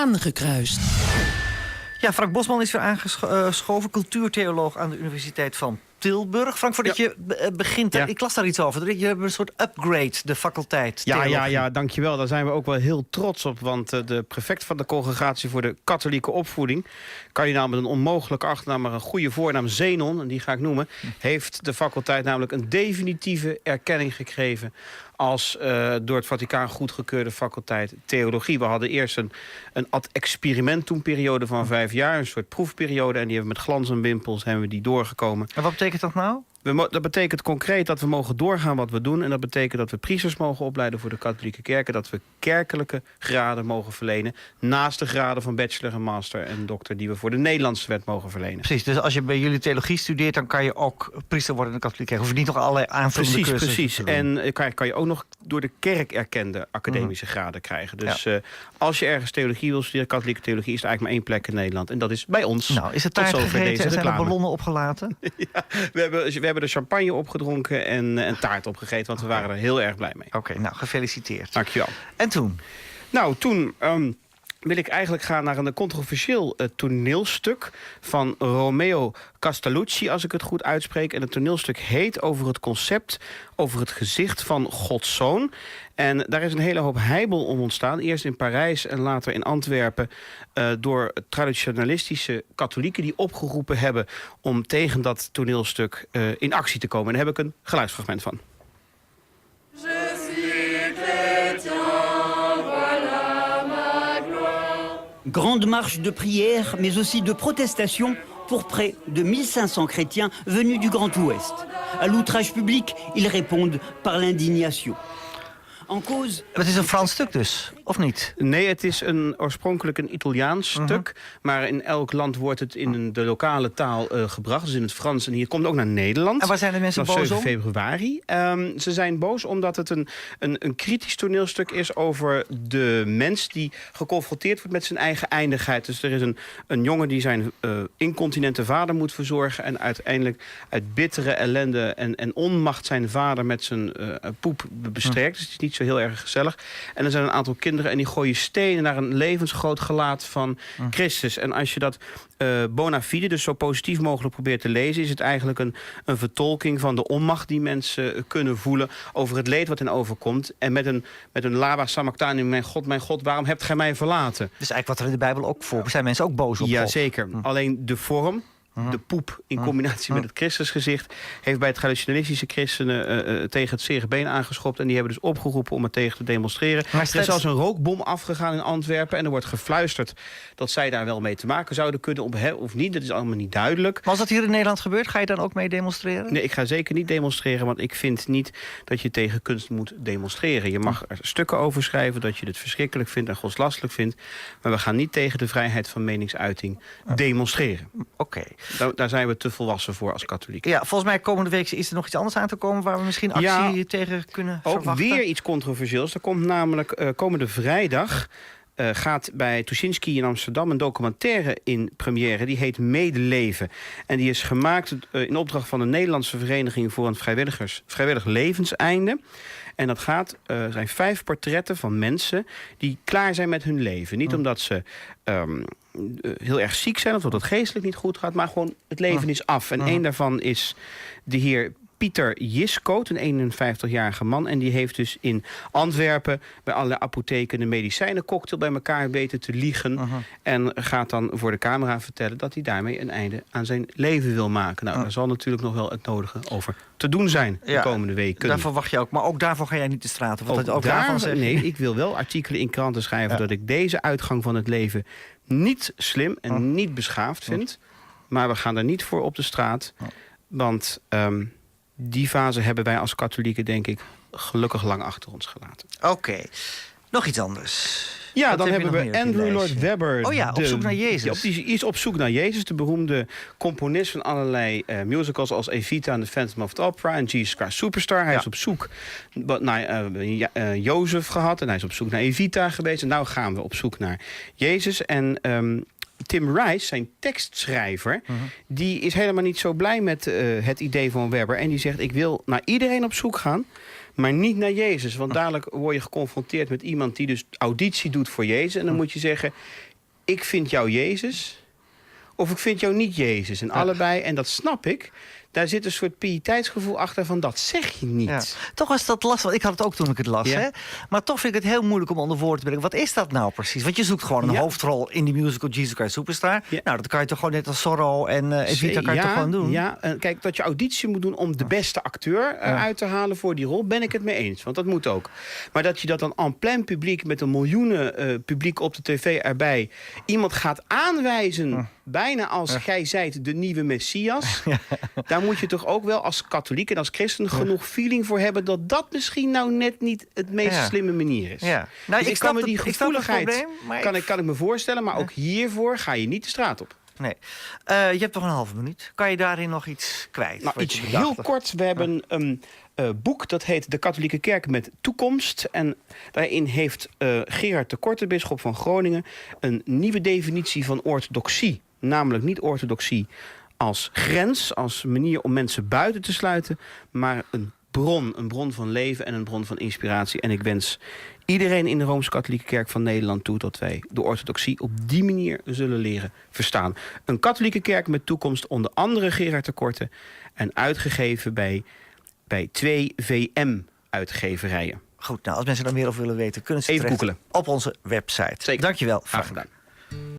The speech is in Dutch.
aangekruist. Ja, Frank Bosman is weer aangeschoven, cultuurtheoloog aan de Universiteit van Tilburg. Frank, voordat je begint, ik las daar iets over. Je hebt een soort upgrade, de faculteit theologie. Ja, dankjewel. Daar zijn we ook wel heel trots op. Want de prefect van de Congregatie voor de Katholieke Opvoeding, kardinaal met een onmogelijke achternaam, maar een goede voornaam, Zenon, en die ga ik noemen, heeft de faculteit namelijk een definitieve erkenning gekregen als door het Vaticaan goedgekeurde faculteit theologie. We hadden eerst een ad experimentum-periode van 5 jaar, een soort proefperiode, en die hebben we met glans en wimpels hebben we die doorgekomen. En wat betekent dat nou? Dat betekent concreet dat we mogen doorgaan wat we doen. En dat betekent dat we priesters mogen opleiden voor de katholieke kerken. Dat we kerkelijke graden mogen verlenen. Naast de graden van bachelor en master en dokter die we voor de Nederlandse wet mogen verlenen. Precies, dus als je bij jullie theologie studeert, dan kan je ook priester worden in de katholieke kerk. Hoef je niet nog allerlei aanvullende cursussen Precies. te doen. En kan je ook nog door de kerk erkende academische graden krijgen. Dus als je ergens theologie wil studeren, katholieke theologie, is er eigenlijk maar 1 plek in Nederland. En dat is bij ons. Nou, is het taart gegeten en zijn er ballonnen opgelaten? Ja, we hebben de champagne opgedronken en taart opgegeten, want we waren er heel erg blij mee. Oké, nou, gefeliciteerd. Dankjewel. En toen? Nou, toen wil ik eigenlijk gaan naar een controversieel toneelstuk van Romeo Castellucci, als ik het goed uitspreek. En het toneelstuk heet over het concept, over het gezicht van Gods Zoon. En daar is een hele hoop heibel om ontstaan. Eerst in Parijs en later in Antwerpen door traditionalistische katholieken die opgeroepen hebben om tegen dat toneelstuk in actie te komen. En daar heb ik een geluidsfragment van. Grande marche de prière, mais aussi de protestation pour près de 1500 chrétiens venus du Grand Ouest. À l'outrage public, ils répondent par l'indignation. Het is een Frans stuk dus, of niet? Nee, het is oorspronkelijk een Italiaans stuk. Maar in elk land wordt het in de lokale taal gebracht. Dus in het Frans. En hier komt ook naar Nederland. En waar zijn de mensen boos om? 7 februari. Ze zijn boos omdat het een kritisch toneelstuk is over de mens die geconfronteerd wordt met zijn eigen eindigheid. Dus er is een jongen die zijn incontinente vader moet verzorgen. En uiteindelijk uit bittere ellende en onmacht zijn vader met zijn poep bestrijkt. Dus het is niet zo heel erg gezellig. En er zijn een aantal kinderen en die gooien stenen naar een levensgroot gelaat van Christus. En als je dat bona fide, dus zo positief mogelijk probeert te lezen, is het eigenlijk een vertolking van de onmacht die mensen kunnen voelen over het leed wat hen overkomt. En met een lava samakthani, mijn God, waarom hebt gij mij verlaten? Dat is eigenlijk wat er in de Bijbel ook voor. Zijn mensen ook boos op? Ja, zeker. Alleen de vorm, de poep in combinatie met het Christusgezicht, heeft bij het traditionalistische christenen tegen het zere been aangeschopt. En die hebben dus opgeroepen om het tegen te demonstreren. Er is zelfs een rookbom afgegaan in Antwerpen. En er wordt gefluisterd dat zij daar wel mee te maken zouden kunnen of niet. Dat is allemaal niet duidelijk. Maar als dat hier in Nederland gebeurt, ga je dan ook mee demonstreren? Nee, ik ga zeker niet demonstreren. Want ik vind niet dat je tegen kunst moet demonstreren. Je mag er stukken over schrijven dat je het verschrikkelijk vindt en godslastelijk vindt. Maar we gaan niet tegen de vrijheid van meningsuiting demonstreren. Oké. Daar zijn we te volwassen voor als katholiek. Ja, volgens mij komende week is er nog iets anders aan te komen waar we misschien actie tegen kunnen verwachten. Ook weer iets controversieels. Er komt namelijk komende vrijdag gaat bij Tuschinski in Amsterdam een documentaire in première. Die heet Medeleven. En die is gemaakt in opdracht van de Nederlandse Vereniging voor een Vrijwillig Levenseinde. En dat zijn 5 portretten van mensen die klaar zijn met hun leven. Niet omdat ze heel erg ziek zijn of dat het geestelijk niet goed gaat, maar gewoon het leven is af. En één daarvan is de heer Pieter Jiskoot, een 51-jarige man. En die heeft dus in Antwerpen bij allerlei apotheken een medicijnencocktail bij elkaar weten te liegen. En gaat dan voor de camera vertellen dat hij daarmee een einde aan zijn leven wil maken. Nou, daar zal natuurlijk nog wel het nodige over te doen zijn de komende weken. Daar verwacht je ook. Maar ook daarvoor ga jij niet de straat op. Nee, ik wil wel artikelen in kranten schrijven dat ik deze uitgang van het leven niet slim en niet beschaafd vind. Maar we gaan er niet voor op de straat. Want die fase hebben wij als katholieken, denk ik, gelukkig lang achter ons gelaten. Oké. Nog iets anders. Ja, dan hebben we Andrew Lloyd Webber. Oh ja, op zoek naar Jezus. Die is op zoek naar Jezus. De beroemde componist van allerlei musicals als Evita en The Phantom of the Opera en Jesus Christ Superstar. Hij is op zoek naar Jozef gehad en hij is op zoek naar Evita geweest. En nou gaan we op zoek naar Jezus. En Tim Rice, zijn tekstschrijver, die is helemaal niet zo blij met het idee van Webber. En die zegt, ik wil naar iedereen op zoek gaan, maar niet naar Jezus. Want dadelijk word je geconfronteerd met iemand die dus auditie doet voor Jezus. En dan moet je zeggen, ik vind jou Jezus of ik vind jou niet Jezus. En allebei, en dat snap ik, daar zit een soort pieteitsgevoel achter van dat zeg je niet. Ja. Toch was dat lastig, want ik had het ook toen ik het las. Ja. Hè? Maar toch vind ik het heel moeilijk om onder woorden te brengen. Wat is dat nou precies? Want je zoekt gewoon een hoofdrol in die musical Jesus Christ Superstar. Ja. Nou, dat kan je toch gewoon net als Zorro en Evita kan je toch gewoon doen? Ja, kijk, dat je auditie moet doen om de beste acteur uit te halen voor die rol, ben ik het mee eens. Want dat moet ook. Maar dat je dat dan en plein publiek met een miljoenen publiek op de tv erbij iemand gaat aanwijzen, bijna als gij zijt de nieuwe Messias. Daar moet je toch ook wel als katholiek en als christen genoeg feeling voor hebben dat dat misschien nou net niet het meest slimme manier is. Ja. Nou, Dus ik kan me die gevoeligheid probleem, kan ik me voorstellen, maar ook hiervoor ga je niet de straat op. Nee. Je hebt toch een halve minuut. Kan je daarin nog iets kwijt? Nou, iets heel kort. We hebben een boek dat heet De Katholieke Kerk met Toekomst. En daarin heeft Gerard de Korte, bisschop van Groningen, een nieuwe definitie van orthodoxie. Namelijk niet orthodoxie als grens, als manier om mensen buiten te sluiten, maar een bron van leven en een bron van inspiratie. En ik wens iedereen in de Rooms-Katholieke Kerk van Nederland toe dat wij de orthodoxie op die manier zullen leren verstaan. Een katholieke kerk met toekomst, onder andere Gerard de Korte, en uitgegeven bij 2 VM-uitgeverijen. Goed, nou, als mensen daar meer over willen weten, kunnen ze even terecht googelen op onze website. Zeker. Dankjewel, Graag Frank. gedaan.